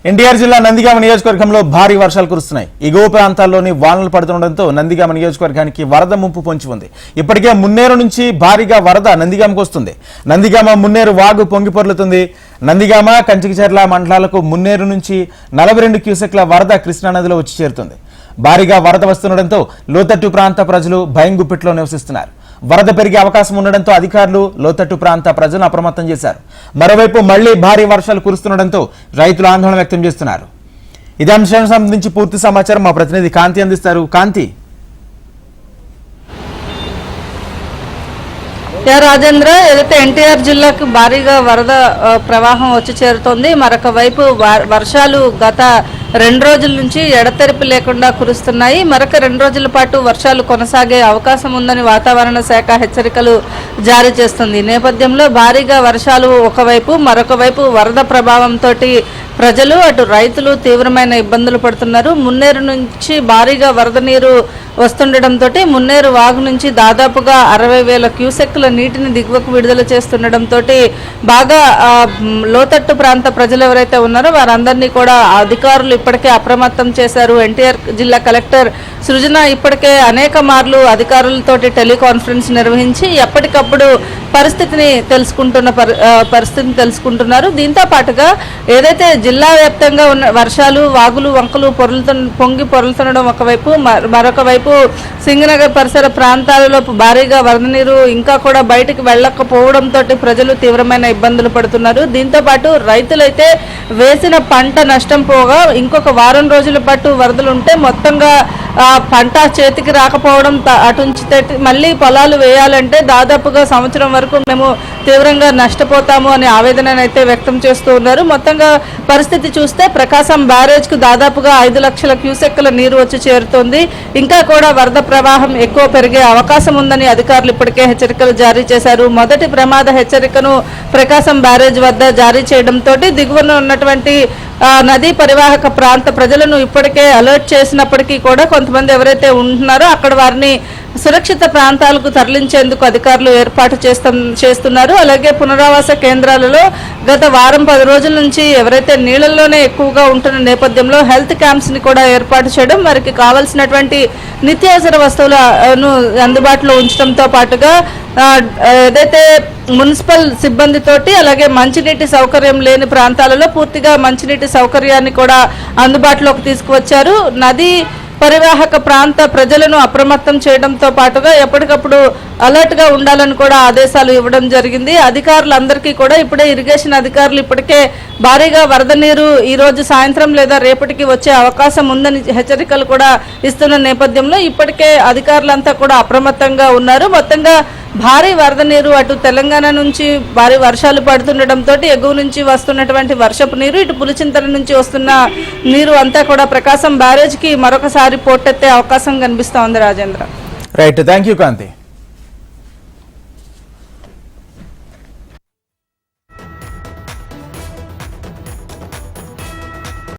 ఎన్టీఆర్ జిల్లా నందిగామ నియోజకవర్గంలో భారీ వర్షాలు కురుస్తున్నాయి. ఎగువ ప్రాంతాల్లోని వానలు పడుతుండటంతో నందిగామ నియోజకవర్గానికి వరద ముంపు పొంచి ఉంది. ఇప్పటికే మున్నేరు నుంచి భారీగా వరద నందిగామకు వస్తుంది. నందిగామ మున్నేరు వాగు పొంగి పొర్లుతుంది. నందిగామ కంచికిచెర్ల మండలాలకు మున్నేరు నుంచి 42 క్యూసెక్ల వరద కృష్ణానదిలో వచ్చి చేరుతుంది. భారీగా వరద వస్తుండటంతో లోతట్టు ప్రాంత ప్రజలు భయం గుప్పిట్లో నివసిస్తున్నారు. వరద పెరిగే అవకాశం ఉండడంతో అధికారులు లోతట్టు ప్రాంత ప్రజలను అప్రమత్తం చేశారు. మరోవైపు మళ్లీ భారీ వర్షాలు కురుస్తుండటంతో రైతులు ఆందోళన వ్యక్తం చేస్తున్నారు. ఇదే అంశానికి సంబంధించి పూర్తి సమాచారం మా ప్రతినిధి కాంతి అందిస్తారు. కాంతి. రాజేంద్ర, ఏదైతే ఎన్టీఆర్ జిల్లాకు భారీగా వరద ప్రవాహం వచ్చి చేరుతోంది. మరొక వైపు వర్షాలు గత 2 రోజుల నుంచి ఎడతెరిపి లేకుండా కురుస్తున్నాయి. మరొక 2 రోజుల పాటు వర్షాలు కొనసాగే అవకాశం ఉందని వాతావరణ శాఖ హెచ్చరికలు జారీ చేస్తుంది. ఈ నేపథ్యంలో భారీగా వర్షాలు ఒకవైపు, మరొక వైపు వరద ప్రభావంతో ప్రజలు అటు రైతులు తీవ్రమైన ఇబ్బందులు పడుతున్నారు. మున్నేరు నుంచి భారీగా వరద నీరు వస్తుండటంతో మున్నేరు వాగు నుంచి దాదాపుగా 60,000 క్యూసెక్ల నీటిని దిగువకు విడుదల చేస్తుండటంతో బాగా లోతట్టు ప్రాంత ప్రజలు ఎవరైతే ఉన్నారో వారందరినీ కూడా అధికారులు ఇప్పటికే అప్రమత్తం చేశారు. ఎన్టీఆర్ జిల్లా కలెక్టర్ సృజన ఇప్పటికే అనేక మార్లు అధికారులతోటి టెలికాన్ఫరెన్స్ నిర్వహించి ఎప్పటికప్పుడు పరిస్థితిని తెలుసుకుంటున్నారు. దీంతో పాటుగా ఏదైతే జిల్లా వ్యాప్తంగా ఉన్న వర్షాలు, వాగులు, వంకలు పొంగి పొరలుతుండడం ఒకవైపు, మరొక వైపు సింగనగర్ పరిసర ప్రాంతాలలో భారీగా వరద నీరు ఇంకా కూడా బయటికి వెళ్ళకపోవడంతో ప్రజలు తీవ్రమైన ఇబ్బందులు పడుతున్నారు. దీంతో పాటు రైతులైతే వేసిన పంట నష్టం పోగా ఇంకొక వారం రోజుల పాటు వరదలు ఉంటే మొత్తంగా పంట చేతికి రాకపోవడం, అటుంచితే మళ్ళీ పొలాలు వేయాలంటే దాదాపుగా సంవత్సరం వరకు మేము తీవ్రంగా నష్టపోతాము అనే ఆవేదననైతే వ్యక్తం చేస్తూ ఉన్నారు. మొత్తంగా పరిస్థితి చూస్తే ప్రకాశం బ్యారేజ్ కు దాదాపుగా 5 లక్షల క్యూసెక్ల నీరు వచ్చి చేరుతోంది. ఇంకా కూడా వరద ప్రవాహం ఎక్కువ పెరిగే అవకాశం ఉందని అధికారులు ఇప్పటికే హెచ్చరికలు జారీ చేశారు. మొదటి ప్రమాద హెచ్చరికను ప్రకాశం బ్యారేజ్ వద్ద జారీ చేయడంతో దిగువన ఉన్నటువంటి నదీ పరివాహక ప్రాంత ప్రజలను ఇప్పటికే అలర్ట్ చేసినప్పటికీ కూడా కొంతమంది ఎవరైతే ఉంటున్నారో అక్కడ వారిని సురక్షిత ప్రాంతాలకు తరలించేందుకు అధికారులు ఏర్పాటు చేస్తున్నారు. అలాగే పునరావాస కేంద్రాలలో గత వారం 10 రోజుల నుంచి ఎవరైతే నీళ్లలోనే ఎక్కువగా ఉంటున్న నేపథ్యంలో హెల్త్ క్యాంప్స్ ని కూడా ఏర్పాటు చేయడం, వారికి కావాల్సినటువంటి నిత్యావసర వస్తువులను అందుబాటులో ఉంచడంతో పాటుగా ఏదైతే మున్సిపల్ సిబ్బందితోటి అలాగే మంచినీటి సౌకర్యం లేని ప్రాంతాలలో పూర్తిగా మంచినీటి సౌకర్యాన్ని కూడా అందుబాటులోకి తీసుకువచ్చారు. నదీ పరివాహక ప్రాంత ప్రజలను అప్రమత్తం చేయడంతో పాటుగా ఎప్పటికప్పుడు అలర్ట్ గా ఉండాలని కూడా ఆదేశాలు ఇవ్వడం జరిగింది. అధికారులందరికీ కూడా ఇప్పుడే ఇరిగేషన్ అధికారులు ఇప్పటికే భారీగా వరద నీరు ఈ రోజు సాయంత్రం లేదా రేపటికి వచ్చే అవకాశం ఉందని హెచ్చరికలు కూడా ఇస్తున్న నేపథ్యంలో ఇప్పటికే అధికారులంతా కూడా అప్రమత్తంగా ఉన్నారు. మొత్తంగా భారీ వరద నీరు అటు తెలంగాణ నుంచి భారీ వర్షాలు పడుతుండటంతో ఎగువ నుంచి వస్తున్నటువంటి వర్షపు నీరు, ఇటు పులిచింతల నుంచి వస్తున్న నీరు అంతా కూడా ప్రకాశం బ్యారేజ్ కి మరొకసారి పోటెత్తే అవకాశం కనిపిస్తా ఉంది. Rajendra. Right, thank you Kanthi.